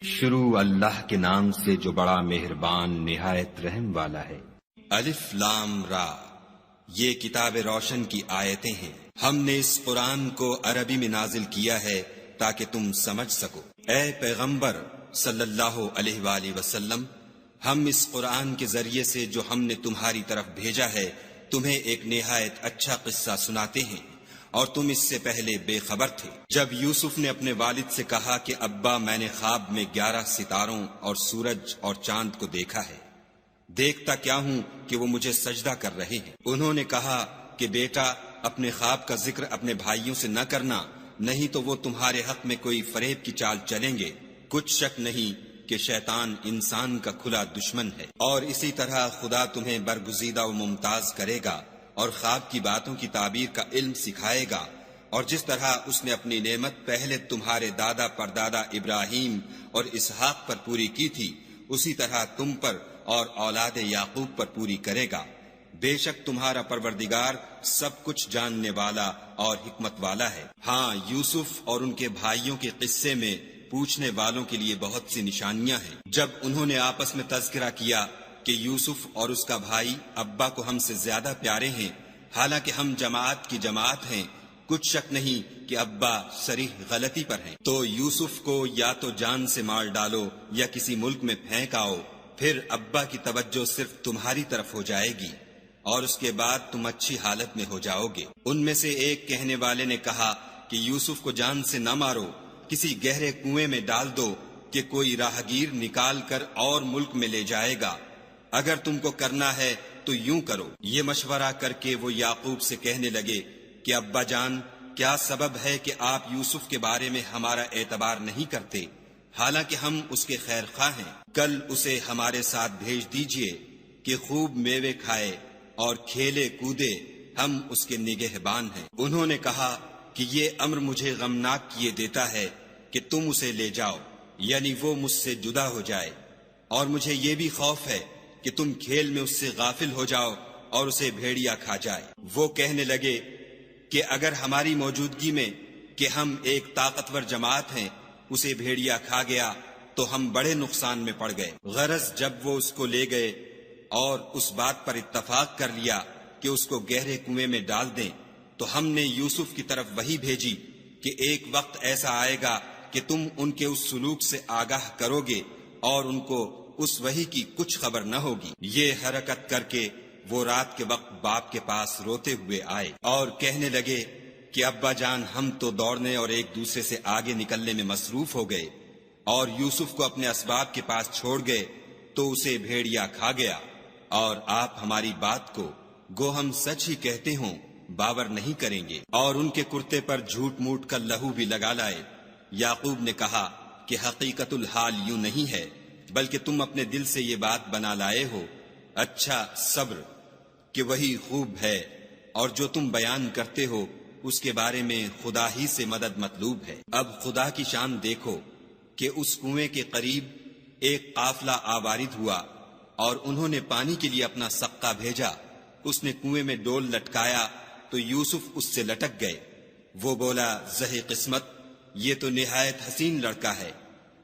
شروع اللہ کے نام سے جو بڑا مہربان نہایت رحم والا ہے۔ الف لام را، یہ کتاب روشن کی آیتیں ہیں۔ ہم نے اس قرآن کو عربی میں نازل کیا ہے تاکہ تم سمجھ سکو۔ اے پیغمبر صلی اللہ علیہ وآلہ وسلم، ہم اس قرآن کے ذریعے سے جو ہم نے تمہاری طرف بھیجا ہے تمہیں ایک نہایت اچھا قصہ سناتے ہیں، اور تم اس سے پہلے بے خبر تھے۔ جب یوسف نے اپنے والد سے کہا کہ ابا میں نے خواب میں 11 ستاروں اور سورج اور چاند کو دیکھا ہے، دیکھتا کیا ہوں کہ وہ مجھے سجدہ کر رہے ہیں۔ انہوں نے کہا کہ بیٹا اپنے خواب کا ذکر اپنے بھائیوں سے نہ کرنا، نہیں تو وہ تمہارے حق میں کوئی فریب کی چال چلیں گے۔ کچھ شک نہیں کہ شیطان انسان کا کھلا دشمن ہے، اور اسی طرح خدا تمہیں برگزیدہ و ممتاز کرے گا اور خواب کی باتوں کی تعبیر کا علم سکھائے گا، اور جس طرح اس نے اپنی نعمت پہلے تمہارے دادا پردادا ابراہیم اور اسحاق پر پوری کی تھی، اسی طرح تم پر اور اولاد یعقوب پر پوری کرے گا۔ بے شک تمہارا پروردگار سب کچھ جاننے والا اور حکمت والا ہے۔ ہاں، یوسف اور ان کے بھائیوں کے قصے میں پوچھنے والوں کے لیے بہت سی نشانیاں ہیں۔ جب انہوں نے آپس میں تذکرہ کیا کہ یوسف اور اس کا بھائی ابا کو ہم سے زیادہ پیارے ہیں، حالانکہ ہم جماعت کی جماعت ہیں، کچھ شک نہیں کہ ابا صریح غلطی پر ہیں، تو یوسف کو یا تو جان سے مار ڈالو یا کسی ملک میں پھینک آؤ، پھر ابا کی توجہ صرف تمہاری طرف ہو جائے گی اور اس کے بعد تم اچھی حالت میں ہو جاؤ گے۔ ان میں سے ایک کہنے والے نے کہا کہ یوسف کو جان سے نہ مارو، کسی گہرے کنویں میں ڈال دو کہ کوئی راہگیر نکال کر اور ملک میں لے جائے گا، اگر تم کو کرنا ہے تو یوں کرو۔ یہ مشورہ کر کے وہ یعقوب سے کہنے لگے کہ ابا جان، کیا سبب ہے کہ آپ یوسف کے بارے میں ہمارا اعتبار نہیں کرتے، حالانکہ ہم اس کے خیر خواہ ہیں؟ کل اسے ہمارے ساتھ بھیج دیجئے کہ خوب میوے کھائے اور کھیلے کودے، ہم اس کے نگہبان ہیں۔ انہوں نے کہا کہ یہ امر مجھے غمناک کیے دیتا ہے کہ تم اسے لے جاؤ، یعنی وہ مجھ سے جدا ہو جائے، اور مجھے یہ بھی خوف ہے کہ تم کھیل میں اس سے غافل ہو جاؤ اور اسے بھیڑیا کھا جائے۔ وہ کہنے لگے کہ اگر ہماری موجودگی میں کہ ہم ایک طاقتور جماعت ہیں اسے بھیڑیا کھا گیا تو ہم بڑے نقصان میں پڑ گئے۔ غرض جب وہ اس کو لے گئے اور اس بات پر اتفاق کر لیا کہ اس کو گہرے کنویں میں ڈال دیں، تو ہم نے یوسف کی طرف وحی بھیجی کہ ایک وقت ایسا آئے گا کہ تم ان کے اس سلوک سے آگاہ کرو گے اور ان کو اس وحی کی کچھ خبر نہ ہوگی۔ یہ حرکت کر کے وہ رات کے وقت باپ کے پاس روتے ہوئے آئے اور کہنے لگے کہ ابا جان، ہم تو دوڑنے اور ایک دوسرے سے آگے نکلنے میں مصروف ہو گئے اور یوسف کو اپنے اسباب کے پاس چھوڑ گئے تو اسے بھیڑیا کھا گیا، اور آپ ہماری بات کو گو ہم سچ ہی کہتے ہوں باور نہیں کریں گے، اور ان کے کرتے پر جھوٹ موٹ کا لہو بھی لگا لائے۔ یعقوب نے کہا کہ حقیقت الحال یوں نہیں ہے، بلکہ تم اپنے دل سے یہ بات بنا لائے ہو۔ اچھا، صبر کہ وہی خوب ہے، اور جو تم بیان کرتے ہو اس کے بارے میں خدا ہی سے مدد مطلوب ہے۔ اب خدا کی شان دیکھو کہ اس کنویں کے قریب ایک قافلہ آوارد ہوا اور انہوں نے پانی کے لیے اپنا سقہ بھیجا۔ اس نے کنویں میں ڈول لٹکایا تو یوسف اس سے لٹک گئے۔ وہ بولا، زہے قسمت، یہ تو نہایت حسین لڑکا ہے،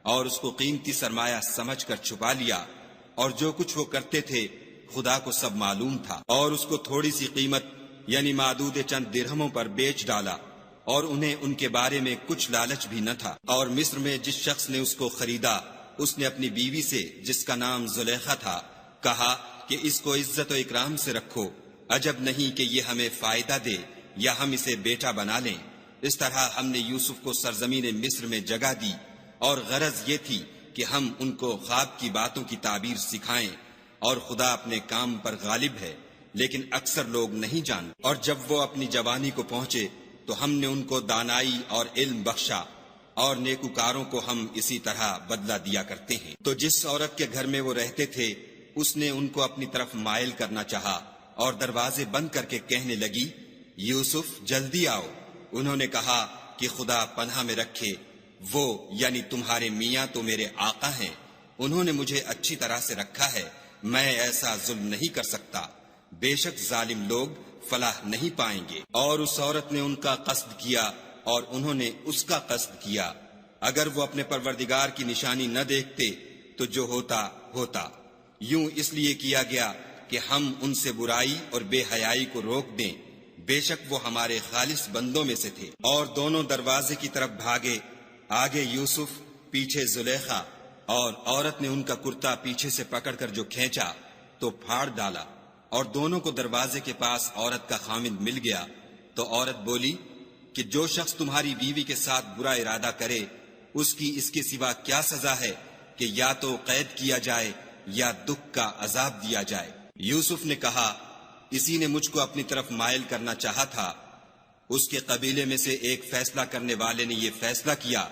اور اس کو قیمتی سرمایہ سمجھ کر چھپا لیا، اور جو کچھ وہ کرتے تھے خدا کو سب معلوم تھا، اور اس کو تھوڑی سی قیمت یعنی معدود چند درہموں پر بیچ ڈالا، اور انہیں ان کے بارے میں کچھ لالچ بھی نہ تھا۔ اور مصر میں جس شخص نے اس کو خریدا، اس نے اپنی بیوی سے جس کا نام زلیخا تھا کہا کہ اس کو عزت و اکرام سے رکھو، عجب نہیں کہ یہ ہمیں فائدہ دے یا ہم اسے بیٹا بنا لیں۔ اس طرح ہم نے یوسف کو سرزمین مصر میں جگہ دی، اور غرض یہ تھی کہ ہم ان کو خواب کی باتوں کی تعبیر سکھائیں، اور خدا اپنے کام پر غالب ہے، لیکن اکثر لوگ نہیں جانتے۔ اور جب وہ اپنی جوانی کو پہنچے تو ہم نے ان کو دانائی اور علم بخشا، اور نیکوکاروں کو ہم اسی طرح بدلہ دیا کرتے ہیں۔ تو جس عورت کے گھر میں وہ رہتے تھے اس نے ان کو اپنی طرف مائل کرنا چاہا اور دروازے بند کر کے کہنے لگی، یوسف جلدی آؤ۔ انہوں نے کہا کہ خدا پناہ میں رکھے، وہ یعنی تمہارے میاں تو میرے آقا ہیں، انہوں نے مجھے اچھی طرح سے رکھا ہے، میں ایسا ظلم نہیں کر سکتا، بے شک ظالم لوگ فلاح نہیں پائیں گے۔ اور اس عورت نے ان کا قصد کیا اور انہوں نے اس کا قصد کیا، اگر وہ اپنے پروردگار کی نشانی نہ دیکھتے تو جو ہوتا ہوتا، یوں اس لیے کیا گیا کہ ہم ان سے برائی اور بے حیائی کو روک دیں، بے شک وہ ہمارے خالص بندوں میں سے تھے۔ اور دونوں دروازے کی طرف بھاگے، آگے یوسف، پیچھے زلیخا، اور عورت نے ان کا کرتا پیچھے سے پکڑ کر جو کھینچا تو پھاڑ ڈالا، اور دونوں کو دروازے کے پاس عورت کا خامند مل گیا۔ تو عورت بولی کہ جو شخص تمہاری بیوی کے ساتھ برا ارادہ کرے اس کی اس کے سوا کیا سزا ہے کہ یا تو قید کیا جائے یا دکھ کا عذاب دیا جائے۔ یوسف نے کہا، اسی نے مجھ کو اپنی طرف مائل کرنا چاہا تھا۔ اس کے قبیلے میں سے ایک فیصلہ کرنے والے نے یہ فیصلہ کیا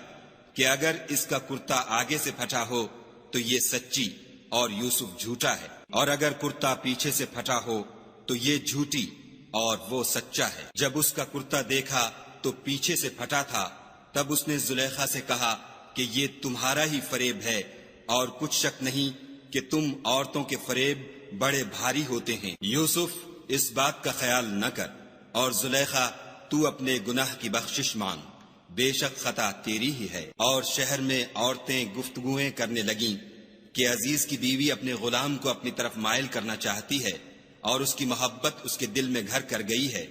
کہ اگر اس کا کرتا آگے سے پھٹا ہو تو یہ سچی اور یوسف جھوٹا ہے، اور اگر کرتا پیچھے سے پھٹا ہو تو یہ جھوٹی اور وہ سچا ہے۔ جب اس کا کرتا دیکھا تو پیچھے سے پھٹا تھا، تب اس نے زلیخا سے کہا کہ یہ تمہارا ہی فریب ہے، اور کچھ شک نہیں کہ تم عورتوں کے فریب بڑے بھاری ہوتے ہیں۔ یوسف، اس بات کا خیال نہ کر، اور زلیخا، تو اپنے گناہ کی بخشش مانگ، بے شک خطا تیری ہی ہے۔ اور شہر میں عورتیں گفتگویں کرنے لگیں کہ عزیز کی بیوی اپنے غلام کو اپنی طرف مائل کرنا چاہتی ہے، اور اس کی محبت اس کے دل میں گھر کر گئی ہے،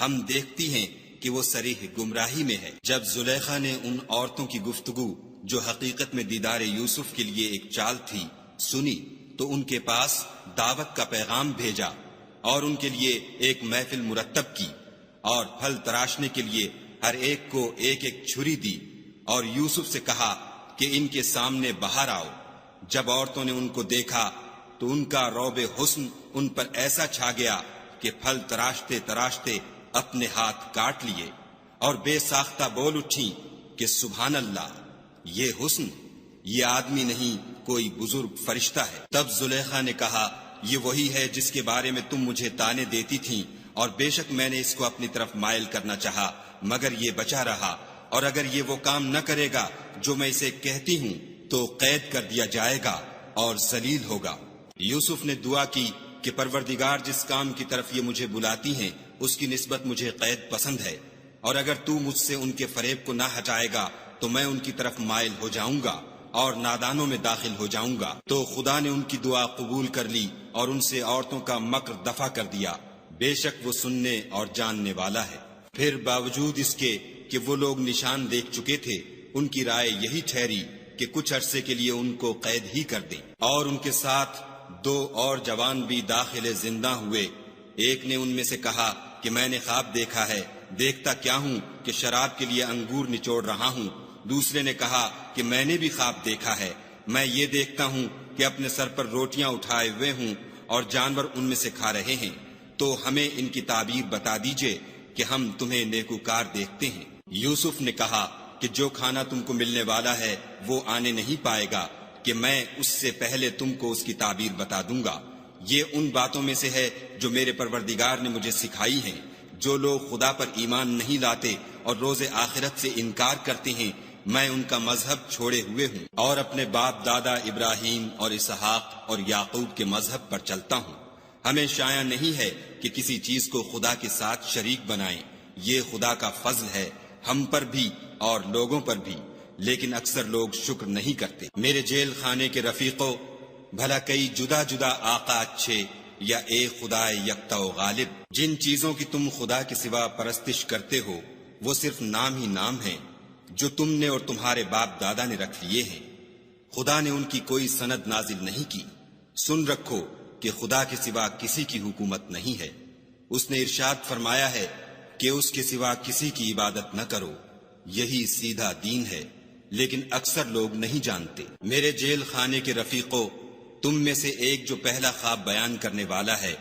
ہم دیکھتی ہیں کہ وہ صریح گمراہی میں ہے۔ جب زلیخا نے ان عورتوں کی گفتگو جو حقیقت میں دیدار یوسف کے لیے ایک چال تھی سنی تو ان کے پاس دعوت کا پیغام بھیجا، اور ان کے لیے ایک محفل مرتب کی، اور پھل تراشنے کے لیے ہر ایک کو ایک ایک چھری دی، اور یوسف سے کہا کہ ان کے سامنے باہر آؤ۔ جب عورتوں نے ان کو دیکھا تو ان کا رعب حسن ان پر ایسا چھا گیا کہ پھل تراشتے تراشتے اپنے ہاتھ کاٹ لیے، اور بے ساختہ بول اٹھی کہ سبحان اللہ، یہ حسن، یہ آدمی نہیں کوئی بزرگ فرشتہ ہے۔ تب زلیخا نے کہا، یہ وہی ہے جس کے بارے میں تم مجھے تانے دیتی تھیں، اور بے شک میں نے اس کو اپنی طرف مائل کرنا چاہا مگر یہ بچا رہا، اور اگر یہ وہ کام نہ کرے گا جو میں اسے کہتی ہوں تو قید کر دیا جائے گا اور ذلیل ہوگا۔ یوسف نے دعا کی کہ پروردگار، جس کام کی طرف یہ مجھے بلاتی ہیں اس کی نسبت مجھے قید پسند ہے، اور اگر تو مجھ سے ان کے فریب کو نہ ہٹائے گا تو میں ان کی طرف مائل ہو جاؤں گا اور نادانوں میں داخل ہو جاؤں گا۔ تو خدا نے ان کی دعا قبول کر لی اور ان سے عورتوں کا مکر دفع کر دیا، بے شک وہ سننے اور جاننے والا ہے۔ پھر باوجود اس کے کہ وہ لوگ نشان دیکھ چکے تھے، ان کی رائے یہی ٹھہری کہ کچھ عرصے کے لیے ان کو قید ہی کر دیں، اور ان کے ساتھ 2 اور جوان بھی داخل زندہ ہوئے۔ ایک نے ان میں سے کہا کہ میں نے خواب دیکھا ہے، دیکھتا کیا ہوں کہ شراب کے لیے انگور نچوڑ رہا ہوں۔ دوسرے نے کہا کہ میں نے بھی خواب دیکھا ہے، میں یہ دیکھتا ہوں کہ اپنے سر پر روٹیاں اٹھائے ہوئے ہوں اور جانور ان میں سے کھا رہے ہیں، تو ہمیں ان کی تعبیر بتا دیجئے کہ ہم تمہیں نیکوکار دیکھتے ہیں۔ یوسف نے کہا کہ جو کھانا تم کو ملنے والا ہے وہ آنے نہیں پائے گا کہ میں اس سے پہلے تم کو اس کی تعبیر بتا دوں گا۔ یہ ان باتوں میں سے ہے جو میرے پروردگار نے مجھے سکھائی ہیں۔ جو لوگ خدا پر ایمان نہیں لاتے اور روز آخرت سے انکار کرتے ہیں، میں ان کا مذہب چھوڑے ہوئے ہوں اور اپنے باپ دادا ابراہیم اور اسحاق اور یعقوب کے مذہب پر چلتا ہوں۔ ہمیں شایع نہیں ہے کہ کسی چیز کو خدا کے ساتھ شریک بنائیں، یہ خدا کا فضل ہے ہم پر بھی اور لوگوں پر بھی، لیکن اکثر لوگ شکر نہیں کرتے۔ میرے جیل خانے کے رفیقوں، بھلا کئی جدا جدا آقا اچھے یا ایک خدا یکتا و غالب؟ جن چیزوں کی تم خدا کے سوا پرستش کرتے ہو وہ صرف نام ہی نام ہیں جو تم نے اور تمہارے باپ دادا نے رکھ لیے ہیں، خدا نے ان کی کوئی سند نازل نہیں کی۔ سن رکھو کہ خدا کے سوا کسی کی حکومت نہیں ہے، اس نے ارشاد فرمایا ہے کہ اس کے سوا کسی کی عبادت نہ کرو، یہی سیدھا دین ہے، لیکن اکثر لوگ نہیں جانتے۔ میرے جیل خانے کے رفیقوں، تم میں سے ایک جو پہلا خواب بیان کرنے والا ہے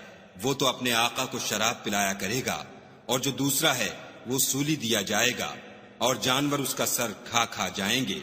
وہ تو اپنے آقا کو شراب پلایا کرے گا، اور جو دوسرا ہے وہ سولی دیا جائے گا اور جانور اس کا سر کھا کھا جائیں گے۔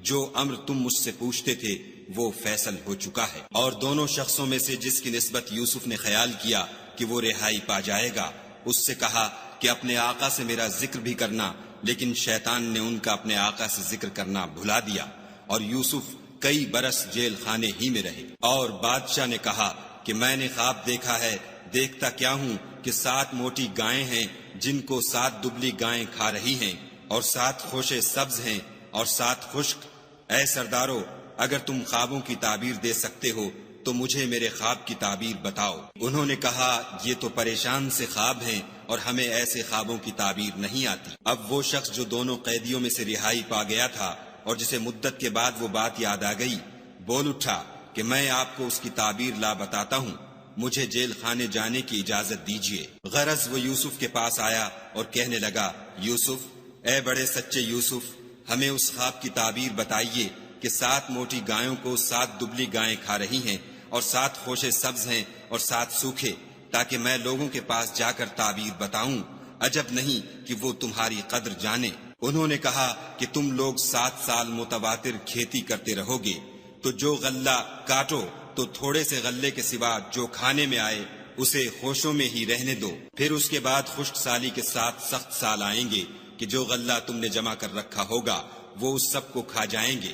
جو امر تم مجھ سے پوچھتے تھے وہ فیصل ہو چکا ہے۔ اور دونوں شخصوں میں سے جس کی نسبت یوسف نے خیال کیا کہ وہ رہائی پا جائے گا، اس سے کہا کہ اپنے آقا سے میرا ذکر بھی کرنا، لیکن شیطان نے ان کا اپنے آقا سے ذکر کرنا بھلا دیا، اور یوسف کئی برس جیل خانے ہی میں رہے۔ اور بادشاہ نے کہا کہ میں نے خواب دیکھا ہے، دیکھتا کیا ہوں کہ 7 موٹی گائیں ہیں جن کو 7 دبلی گائیں کھا رہی ہیں، اور 7 خوشے سبز ہیں اور 7 خشک۔ اے سردارو، اگر تم خوابوں کی تعبیر دے سکتے ہو تو مجھے میرے خواب کی تعبیر بتاؤ۔ انہوں نے کہا یہ تو پریشان سے خواب ہیں اور ہمیں ایسے خوابوں کی تعبیر نہیں آتی۔ اب وہ شخص جو دونوں قیدیوں میں سے رہائی پا گیا تھا اور جسے مدت کے بعد وہ بات یاد آ گئی، بول اٹھا کہ میں آپ کو اس کی تعبیر لا بتاتا ہوں، مجھے جیل خانے جانے کی اجازت دیجیے۔ غرض وہ یوسف کے پاس آیا اور کہنے لگا، یوسف، اے بڑے سچے یوسف، ہمیں اس خواب کی تعبیر بتائیے کہ 7 موٹی گایوں کو 7 دبلی گائیں کھا رہی ہیں اور 7 خوشے سبز ہیں اور 7 سوکھے، تاکہ میں لوگوں کے پاس جا کر تعبیر بتاؤں، عجب نہیں کہ وہ تمہاری قدر جانے۔ انہوں نے کہا کہ تم لوگ 7 سال متواتر کھیتی کرتے رہو گے، تو جو غلہ کاٹو تو تھوڑے سے غلے کے سوا جو کھانے میں آئے اسے خوشوں میں ہی رہنے دو، پھر اس کے بعد خشک سالی کے ساتھ سخت سال آئیں گے کہ جو غلہ تم نے جمع کر رکھا ہوگا وہ اس سب کو کھا جائیں گے،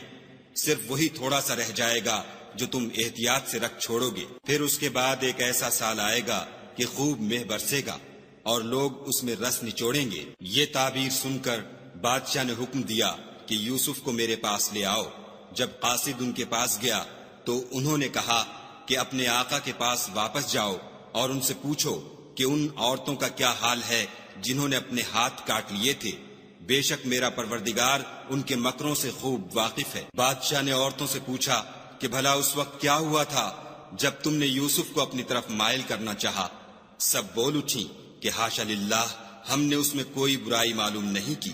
صرف وہی تھوڑا سا رہ جائے گا جو تم احتیاط سے رکھ چھوڑو گے۔ پھر اس کے بعد ایک ایسا سال آئے گا کہ خوب مہ برسے گا اور لوگ اس میں رس نچوڑیں گے۔ یہ تعبیر سن کر بادشاہ نے حکم دیا کہ یوسف کو میرے پاس لے آؤ۔ جب قاصد ان کے پاس گیا تو انہوں نے کہا کہ اپنے آقا کے پاس واپس جاؤ اور ان سے پوچھو کہ ان عورتوں کا کیا حال ہے جنہوں نے اپنے ہاتھ کاٹ لیے تھے، بے شک میرا پروردگار ان کے مکروں سے خوب واقف ہے۔ بادشاہ نے عورتوں سے پوچھا کہ بھلا اس وقت کیا ہوا تھا جب تم نے یوسف کو اپنی طرف مائل کرنا چاہا؟ سب بول اٹھی کہ حاشا للہ، ہم نے اس میں کوئی برائی معلوم نہیں کی۔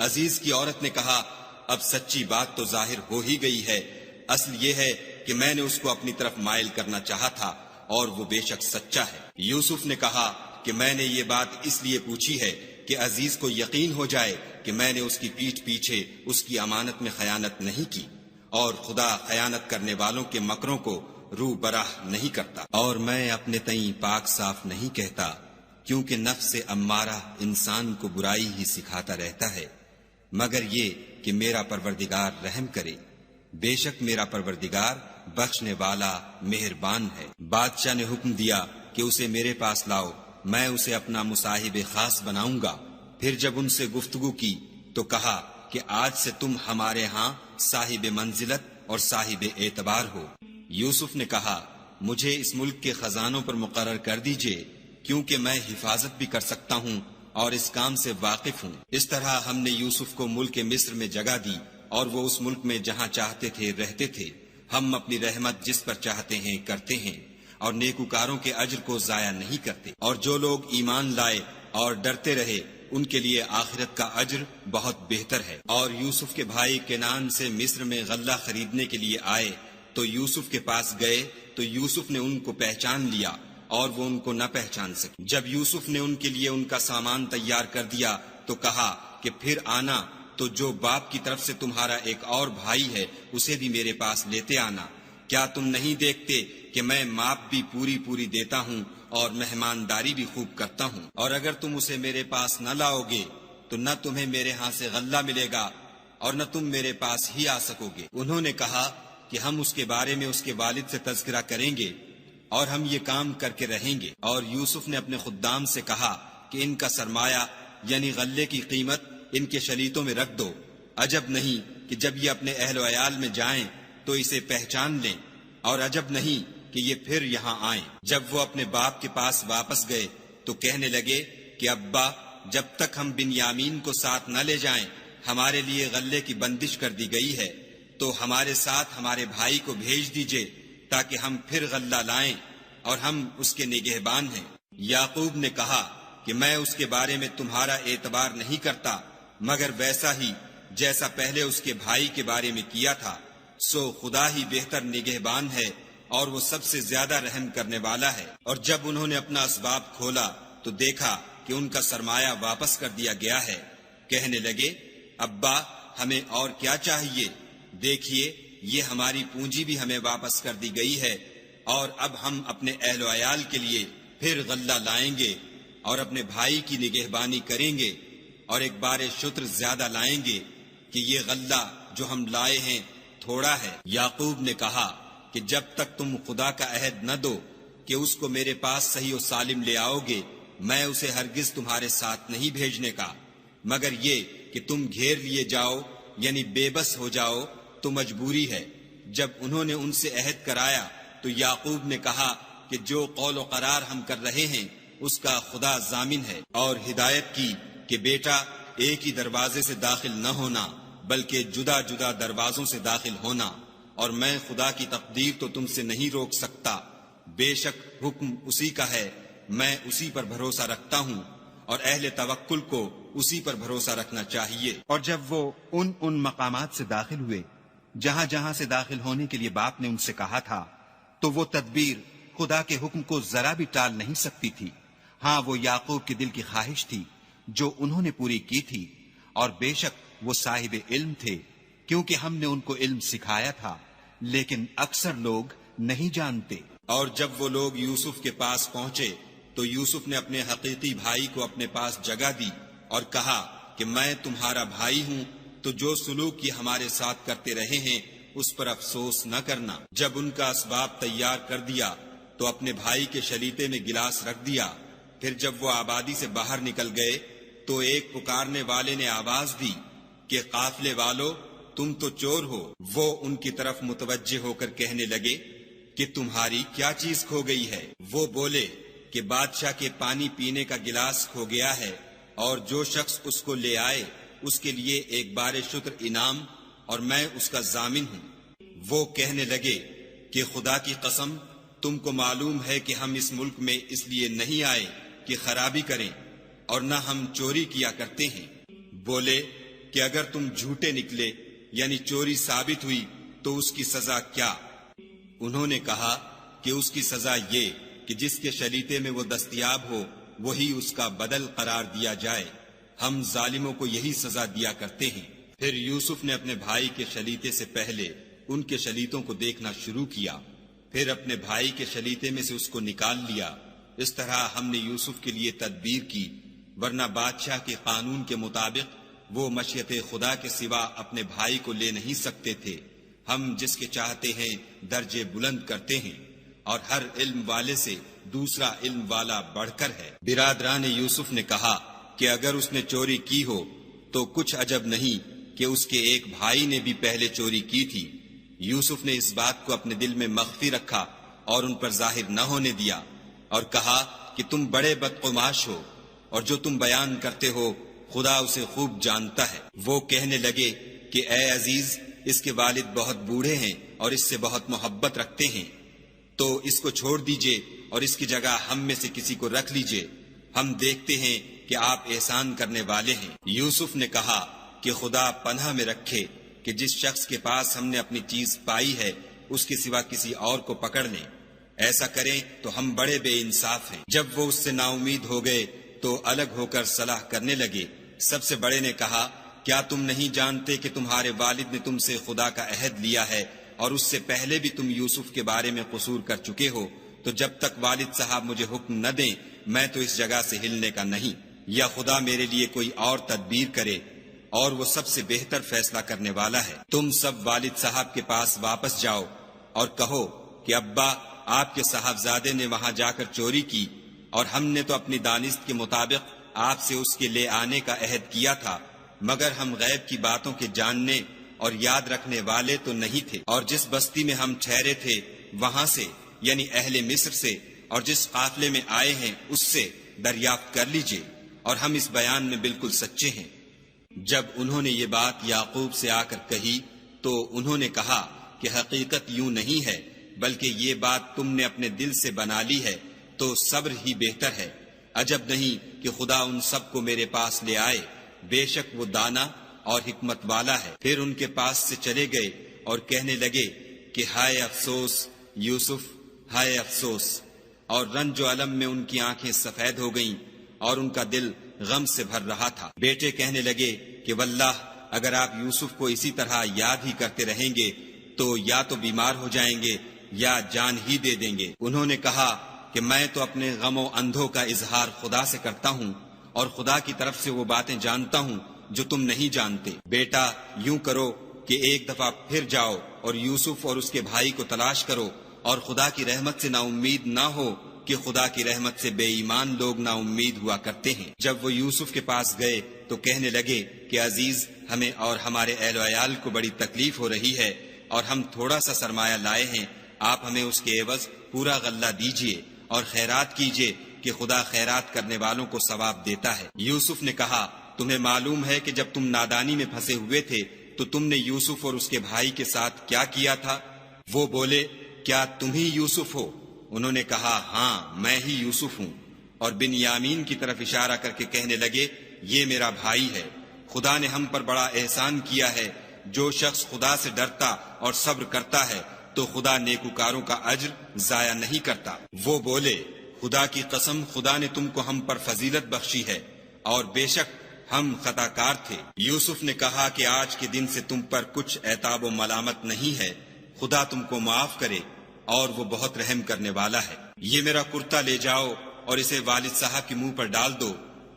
عزیز کی عورت نے کہا، اب سچی بات تو ظاہر ہو ہی گئی ہے، اصل یہ ہے کہ میں نے اس کو اپنی طرف مائل کرنا چاہا تھا اور وہ بے شک سچا ہے۔ یوسف نے کہا کہ میں نے یہ بات اس لیے پوچھی ہے کہ عزیز کو یقین ہو جائے کہ میں نے اس کی پیٹھ پیچھے اس کی امانت میں خیانت نہیں کی، اور خدا خیانت کرنے والوں کے مکروں کو رو براہ نہیں کرتا، اور میں اپنے تئیں پاک صاف نہیں کہتا، کیونکہ نفس امارہ انسان کو برائی ہی سکھاتا رہتا ہے، مگر یہ کہ میرا پروردگار رحم کرے، بے شک میرا پروردگار بخشنے والا مہربان ہے۔ بادشاہ نے حکم دیا کہ اسے میرے پاس لاؤ، میں اسے اپنا مصاحب خاص بناؤں گا۔ پھر جب ان سے گفتگو کی تو کہا کہ آج سے تم ہمارے ہاں صاحب منزلت اور صاحب اعتبار ہو۔ یوسف نے کہا، مجھے اس ملک کے خزانوں پر مقرر کر دیجئے، کیونکہ میں حفاظت بھی کر سکتا ہوں اور اس کام سے واقف ہوں۔ اس طرح ہم نے یوسف کو ملک مصر میں جگہ دی اور وہ اس ملک میں جہاں چاہتے تھے رہتے تھے۔ ہم اپنی رحمت جس پر چاہتے ہیں کرتے ہیں اور نیکوکاروں کے اجر کو ضائع نہیں کرتے، اور جو لوگ ایمان لائے اور ڈرتے رہے ان کے لیے آخرت کا اجر بہت بہتر ہے۔ اور یوسف کے بھائی کنعان سے مصر میں غلہ خریدنے کے لیے آئے تو یوسف کے پاس گئے تو یوسف نے ان کو پہچان لیا اور وہ ان کو نہ پہچان سکے۔ جب یوسف نے ان کے لیے ان کا سامان تیار کر دیا تو کہا کہ پھر آنا تو جو باپ کی طرف سے تمہارا ایک اور بھائی ہے اسے بھی میرے پاس لیتے آنا۔ کیا تم نہیں دیکھتے کہ میں ماپ بھی پوری دیتا ہوں اور مہمانداری بھی خوب کرتا ہوں؟ اور اگر تم اسے میرے پاس نہ لاؤ گے تو نہ تمہیں میرے ہاں سے غلہ ملے گا اور نہ تم میرے پاس ہی آ سکو گے۔ انہوں نے کہا کہ ہم اس کے بارے میں اس کے والد سے تذکرہ کریں گے اور ہم یہ کام کر کے رہیں گے۔ اور یوسف نے اپنے خدام سے کہا کہ ان کا سرمایہ یعنی غلے کی قیمت ان کے شلیتوں میں رکھ دو، عجب نہیں کہ جب یہ اپنے اہل و عیال میں جائیں تو اسے پہچان لیں، اور عجب نہیں کہ یہ پھر یہاں آئیں۔ جب وہ اپنے باپ کے پاس واپس گئے تو کہنے لگے کہ ابا، جب تک ہم بنیامین کو ساتھ نہ لے جائیں ہمارے لیے غلے کی بندش کر دی گئی ہے، تو ہمارے ساتھ ہمارے بھائی کو بھیج دیجئے تاکہ ہم پھر غلہ لائیں، اور ہم اس کے نگہبان ہیں۔ یعقوب نے کہا کہ میں اس کے بارے میں تمہارا اعتبار نہیں کرتا مگر ویسا ہی جیسا پہلے اس کے بھائی کے بارے میں کیا تھا، سو خدا ہی بہتر نگہبان ہے اور وہ سب سے زیادہ رحم کرنے والا ہے۔ اور جب انہوں نے اپنا اسباب کھولا تو دیکھا کہ ان کا سرمایہ واپس کر دیا گیا ہے۔ کہنے لگے، ابا ہمیں اور کیا چاہیے؟ دیکھیے یہ ہماری پونجی بھی ہمیں واپس کر دی گئی ہے، اور اب ہم اپنے اہل و عیال کے لیے پھر غلہ لائیں گے اور اپنے بھائی کی نگہبانی کریں گے، اور ایک بار شتر زیادہ لائیں گے کہ یہ غلہ جو ہم لائے ہیں تھوڑا ہے۔ یعقوب نے کہا کہ جب تک تم خدا کا عہد نہ دو کہ اس کو میرے پاس صحیح و سالم لے آؤ گے، میں اسے ہرگز تمہارے ساتھ نہیں بھیجنے کا، مگر یہ کہ تم گھیر لیے جاؤ یعنی بے بس ہو جاؤ تو مجبوری ہے۔ جب انہوں نے ان سے عہد کرایا تو یعقوب نے کہا کہ جو قول و قرار ہم کر رہے ہیں اس کا خدا ضامن ہے، اور ہدایت کی کہ بیٹا ایک ہی دروازے سے داخل نہ ہونا بلکہ جدا جدا دروازوں سے داخل ہونا، اور میں خدا کی تقدیر تو تم سے نہیں روک سکتا، بے شک حکم اسی کا ہے، میں اسی پر بھروسہ رکھتا ہوں، اور اہل توکل کو اسی پر بھروسہ رکھنا چاہیے۔ اور جب وہ ان مقامات سے داخل ہوئے جہاں سے داخل ہونے کے لیے باپ نے ان سے کہا تھا، تو وہ تدبیر خدا کے حکم کو ذرا بھی ٹال نہیں سکتی تھی۔ ہاں، وہ یعقوب کے دل کی خواہش تھی جو انہوں نے پوری کی تھی، اور بے شک وہ صاحب علم تھے، کیونکہ ہم نے ان کو علم سکھایا تھا، لیکن اکثر لوگ نہیں جانتے۔ اور جب وہ لوگ یوسف کے پاس پہنچے تو یوسف نے اپنے حقیقی بھائی کو اپنے پاس جگہ دی اور کہا کہ میں تمہارا بھائی ہوں، تو جو سلوک یہ ہمارے ساتھ کرتے رہے ہیں اس پر افسوس نہ کرنا۔ جب ان کا اسباب تیار کر دیا تو اپنے بھائی کے شلیتے میں گلاس رکھ دیا۔ پھر جب وہ آبادی سے باہر نکل گئے تو ایک پکارنے والے نے آواز دی کہ قافلے والو، تم تو چور ہو۔ وہ ان کی طرف متوجہ ہو کر کہنے لگے کہ تمہاری کیا چیز کھو گئی ہے؟ وہ بولے کہ بادشاہ کے پانی پینے کا گلاس کھو گیا ہے، اور جو شخص اس کو لے آئے اس کے لیے ایک بار شکر انعام، اور میں اس کا ضامن ہوں۔ وہ کہنے لگے کہ خدا کی قسم، تم کو معلوم ہے کہ ہم اس ملک میں اس لیے نہیں آئے کہ خرابی کریں، اور نہ ہم چوری کیا کرتے ہیں۔ بولے کہ اگر تم جھوٹے نکلے یعنی چوری ثابت ہوئی تو اس کی سزا کیا؟ انہوں نے کہا کہ اس کی سزا یہ کہ جس کے شلیتے میں وہ دستیاب ہو وہی اس کا بدل قرار دیا جائے، ہم ظالموں کو یہی سزا دیا کرتے ہیں۔ پھر یوسف نے اپنے بھائی کے شلیتے سے پہلے ان کے شلیتوں کو دیکھنا شروع کیا، پھر اپنے بھائی کے شلیتے میں سے اس کو نکال لیا۔ اس طرح ہم نے یوسف کے لیے تدبیر کی، ورنہ بادشاہ کے قانون کے مطابق وہ مشیت خدا کے سوا اپنے بھائی کو لے نہیں سکتے تھے۔ ہم جس کے چاہتے ہیں درجے بلند کرتے ہیں، اور ہر علم والے سے دوسرا علم والا بڑھ کر ہے۔ برادران یوسف نے کہا کہ اگر اس نے چوری کی ہو تو کچھ عجب نہیں کہ اس کے ایک بھائی نے بھی پہلے چوری کی تھی۔ یوسف نے اس بات کو اپنے دل میں مخفی رکھا اور ان پر ظاہر نہ ہونے دیا، اور کہا کہ تم بڑے بدقماش ہو، اور جو تم بیان کرتے ہو خدا اسے خوب جانتا ہے۔ وہ کہنے لگے کہ اے عزیز، اس کے والد بہت بوڑھے ہیں اور اس سے بہت محبت رکھتے ہیں، تو اس کو چھوڑ دیجئے اور اس کی جگہ ہم میں سے کسی کو رکھ لیجئے، ہم دیکھتے ہیں کہ آپ احسان کرنے والے ہیں۔ یوسف نے کہا کہ خدا پناہ میں رکھے کہ جس شخص کے پاس ہم نے اپنی چیز پائی ہے اس کے سوا کسی اور کو پکڑ لیں، ایسا کریں تو ہم بڑے بے انصاف ہیں۔ جب وہ اس سے نا امید ہو گئے تو الگ ہو کر صلاح کرنے لگے۔ سب سے بڑے نے کہا کیا تم نہیں جانتے کہ تمہارے والد نے تم سے خدا کا عہد لیا ہے، اور اس سے پہلے بھی تم یوسف کے بارے میں قصور کر چکے ہو، تو جب تک والد صاحب مجھے حکم نہ دیں میں تو اس جگہ سے ہلنے کا نہیں، یا خدا میرے لیے کوئی اور تدبیر کرے، اور وہ سب سے بہتر فیصلہ کرنے والا ہے۔ تم سب والد صاحب کے پاس واپس جاؤ اور کہو کہ ابا، آپ کے صاحبزادے نے وہاں جا کر چوری کی، اور ہم نے تو اپنی دانست کے مطابق آپ سے اس کے لے آنے کا عہد کیا تھا، مگر ہم غیب کی باتوں کے جاننے اور یاد رکھنے والے تو نہیں تھے، اور جس بستی میں ہم ٹھہرے تھے وہاں سے یعنی اہل مصر سے، اور جس قافلے میں آئے ہیں اس سے دریافت کر لیجئے، اور ہم اس بیان میں بالکل سچے ہیں۔ جب انہوں نے یہ بات یعقوب سے آ کر کہی تو انہوں نے کہا کہ حقیقت یوں نہیں ہے، بلکہ یہ بات تم نے اپنے دل سے بنا لی ہے، تو صبر ہی بہتر ہے۔ عجب نہیں کہ خدا ان سب کو میرے پاس لے آئے، بے شک وہ دانا اور حکمت والا ہے۔ پھر ان کے پاس سے چلے گئے اور کہنے لگے کہ ہائے افسوس یوسف، ہائے افسوس، اور رنج و الم میں ان کی آنکھیں سفید ہو گئیں اور ان کا دل غم سے بھر رہا تھا۔ بیٹے کہنے لگے کہ واللہ اگر آپ یوسف کو اسی طرح یاد ہی کرتے رہیں گے تو یا تو بیمار ہو جائیں گے یا جان ہی دے دیں گے۔ انہوں نے کہا کہ میں تو اپنے غم و اندھوں کا اظہار خدا سے کرتا ہوں، اور خدا کی طرف سے وہ باتیں جانتا ہوں جو تم نہیں جانتے۔ بیٹا یوں کرو کہ ایک دفعہ پھر جاؤ اور یوسف اور اس کے بھائی کو تلاش کرو، اور خدا کی رحمت سے نا امید نہ ہو کہ خدا کی رحمت سے بے ایمان لوگ نا امید ہوا کرتے ہیں۔ جب وہ یوسف کے پاس گئے تو کہنے لگے کہ عزیز، ہمیں اور ہمارے اہل و عیال کو بڑی تکلیف ہو رہی ہے اور ہم تھوڑا سا سرمایہ لائے ہیں، آپ ہمیں اس کے عوض پورا غلہ دیجیے اور خیرات کیجیے کہ خدا خیرات کرنے والوں کو ثواب دیتا ہے۔ یوسف نے کہا تمہیں معلوم ہے کہ جب تم نادانی میں پھنسے ہوئے تھے تو تم نے یوسف اور اس کے بھائی کے ساتھ کیا کیا تھا؟ وہ بولے کیا تم ہی یوسف ہو؟ انہوں نے کہا ہاں میں ہی یوسف ہوں، اور بنیامین کی طرف اشارہ کر کے کہنے لگے یہ میرا بھائی ہے، خدا نے ہم پر بڑا احسان کیا ہے، جو شخص خدا سے ڈرتا اور صبر کرتا ہے تو خدا نیکوکاروں کا اجر ضائع نہیں کرتا۔ وہ بولے خدا کی قسم خدا نے تم کو ہم پر فضیلت بخشی ہے اور بے شک ہم خطا کار تھے۔ یوسف نے کہا کہ آج کے دن سے تم پر کچھ عتاب و ملامت نہیں ہے، خدا تم کو معاف کرے اور وہ بہت رحم کرنے والا ہے۔ یہ میرا کرتا لے جاؤ اور اسے والد صاحب کے منہ پر ڈال دو،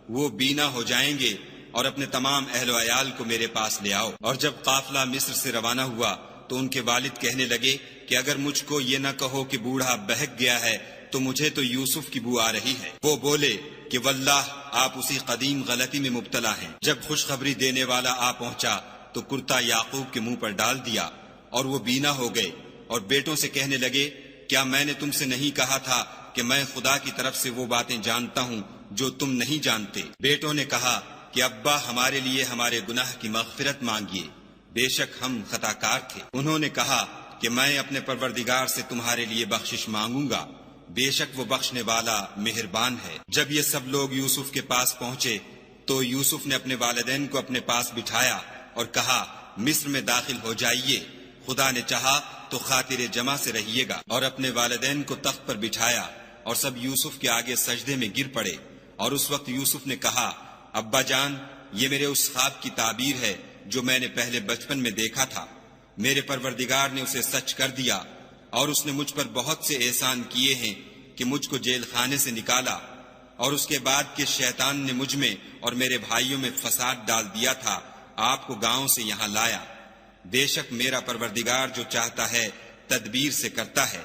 وہ بینا ہو جائیں گے، اور اپنے تمام اہل و عیال کو میرے پاس لے آؤ۔ اور جب قافلہ مصر سے روانہ ہوا تو ان کے والد کہنے لگے کہ اگر مجھ کو یہ نہ کہو کہ بوڑھا بہک گیا ہے تو مجھے تو یوسف کی بو آ رہی ہے۔ وہ بولے کہ واللہ آپ اسی قدیم غلطی میں مبتلا ہیں۔ جب خوشخبری دینے والا آ پہنچا تو کرتا یعقوب کے منہ پر ڈال دیا اور وہ بینا ہو گئے، اور بیٹوں سے کہنے لگے کیا میں نے تم سے نہیں کہا تھا کہ میں خدا کی طرف سے وہ باتیں جانتا ہوں جو تم نہیں جانتے؟ بیٹوں نے کہا کہ ابا ہمارے لیے ہمارے گناہ کی مغفرت مانگیے، بے شک ہم خطا کار تھے۔ انہوں نے کہا کہ میں اپنے پروردگار سے تمہارے لیے بخشش مانگوں گا، بے شک وہ بخشنے والا مہربان ہے۔ جب یہ سب لوگ یوسف کے پاس پہنچے تو یوسف نے اپنے والدین کو اپنے پاس بٹھایا اور کہا مصر میں داخل ہو جائیے، خدا نے چاہا تو خاطر جمع سے رہیے گا۔ اور اپنے والدین کو تخت پر بٹھایا اور سب یوسف کے آگے سجدے میں گر پڑے، اور اس وقت یوسف نے کہا ابا جان یہ میرے اس خواب کی تعبیر ہے جو میں نے پہلے بچپن میں دیکھا تھا، میرے پروردگار نے اسے سچ کر دیا، اور اس نے مجھ پر بہت سے احسان کیے ہیں کہ مجھ کو جیل خانے سے نکالا، اور اس کے بعد کہ شیطان نے مجھ میں اور میرے بھائیوں میں فساد ڈال دیا تھا آپ کو گاؤں سے یہاں لایا۔ بے شک میرا پروردگار جو چاہتا ہے تدبیر سے کرتا ہے،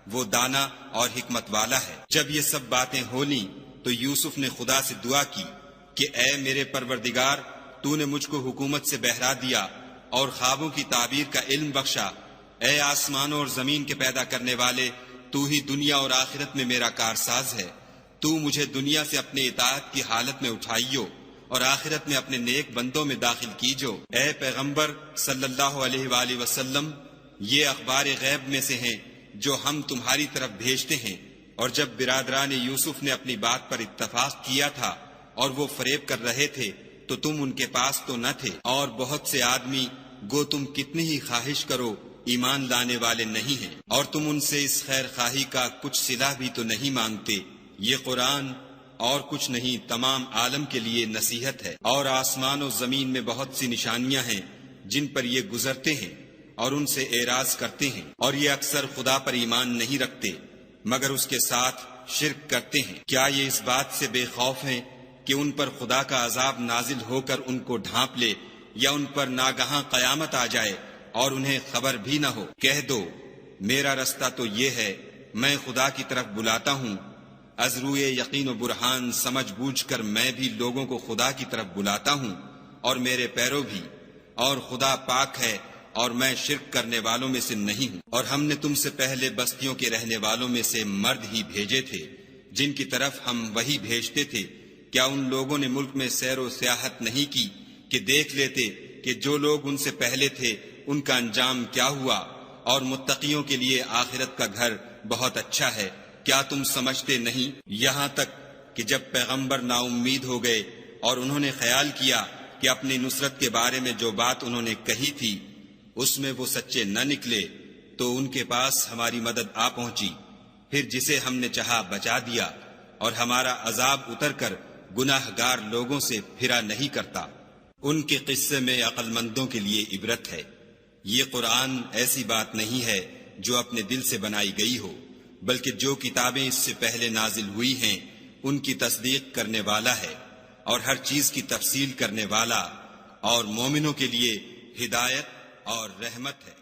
وہ دانا اور حکمت والا ہے۔ جب یہ سب باتیں ہولیں تو یوسف نے خدا سے دعا کی کہ اے میرے پروردگار تو نے مجھ کو حکومت سے بہرا دیا اور خوابوں کی تعبیر کا علم بخشا، اے آسمانوں اور زمین کے پیدا کرنے والے تو ہی دنیا اور آخرت میں میرا کارساز ہے، تو مجھے دنیا سے اپنے اطاعت کی حالت میں اٹھائیو اور آخرت میں اپنے نیک بندوں میں داخل کیجو۔ اے پیغمبر صلی اللہ علیہ وآلہ وسلم یہ اخبار غیب میں سے ہیں جو ہم تمہاری طرف بھیجتے ہیں۔ اور جب برادران یوسف نے اپنی بات پر اتفاق کیا تھا اور وہ فریب کر رہے تھے تو تم ان کے پاس تو نہ تھے، اور بہت سے آدمی گو تم کتنی ہی خواہش کرو ایمان لانے والے نہیں ہیں، اور تم ان سے اس خیر خواہی کا کچھ صلہ بھی تو نہیں مانگتے۔ یہ قرآن اور کچھ نہیں تمام عالم کے لیے نصیحت ہے، اور آسمان و زمین میں بہت سی نشانیاں ہیں جن پر یہ گزرتے ہیں اور ان سے اعراض کرتے ہیں، اور یہ اکثر خدا پر ایمان نہیں رکھتے مگر اس کے ساتھ شرک کرتے ہیں۔ کیا یہ اس بات سے بے خوف ہیں کہ ان پر خدا کا عذاب نازل ہو کر ان کو ڈھانپ لے، یا ان پر ناگہاں قیامت آ جائے اور انہیں خبر بھی نہ ہو؟ کہہ دو میرا رستہ تو یہ ہے، میں خدا کی طرف بلاتا ہوں، از روئے یقین و برہان سمجھ بوجھ کر میں بھی لوگوں کو خدا کی طرف بلاتا ہوں اور میرے پیرو بھی، اور خدا پاک ہے اور میں شرک کرنے والوں میں سے نہیں ہوں۔ اور ہم نے تم سے پہلے بستیوں کے رہنے والوں میں سے مرد ہی بھیجے تھے جن کی طرف ہم وہی بھیجتے تھے، کیا ان لوگوں نے ملک میں سیر و سیاحت نہیں کی کہ دیکھ لیتے کہ جو لوگ ان سے پہلے تھے ان کا انجام کیا ہوا، اور متقیوں کے لیے آخرت کا گھر بہت اچھا ہے، کیا تم سمجھتے نہیں؟ یہاں تک کہ جب پیغمبر نا امید ہو گئے اور انہوں نے خیال کیا کہ اپنی نصرت کے بارے میں جو بات انہوں نے کہی تھی اس میں وہ سچے نہ نکلے تو ان کے پاس ہماری مدد آ پہنچی، پھر جسے ہم نے چاہا بچا دیا، اور ہمارا عذاب اتر کر گناہ گار لوگوں سے پھرا نہیں کرتا۔ ان کے قصے میں عقل مندوں کے لیے عبرت ہے۔ یہ قرآن ایسی بات نہیں ہے جو اپنے دل سے بنائی گئی ہو، بلکہ جو کتابیں اس سے پہلے نازل ہوئی ہیں ان کی تصدیق کرنے والا ہے، اور ہر چیز کی تفصیل کرنے والا، اور مومنوں کے لیے ہدایت اور رحمت ہے۔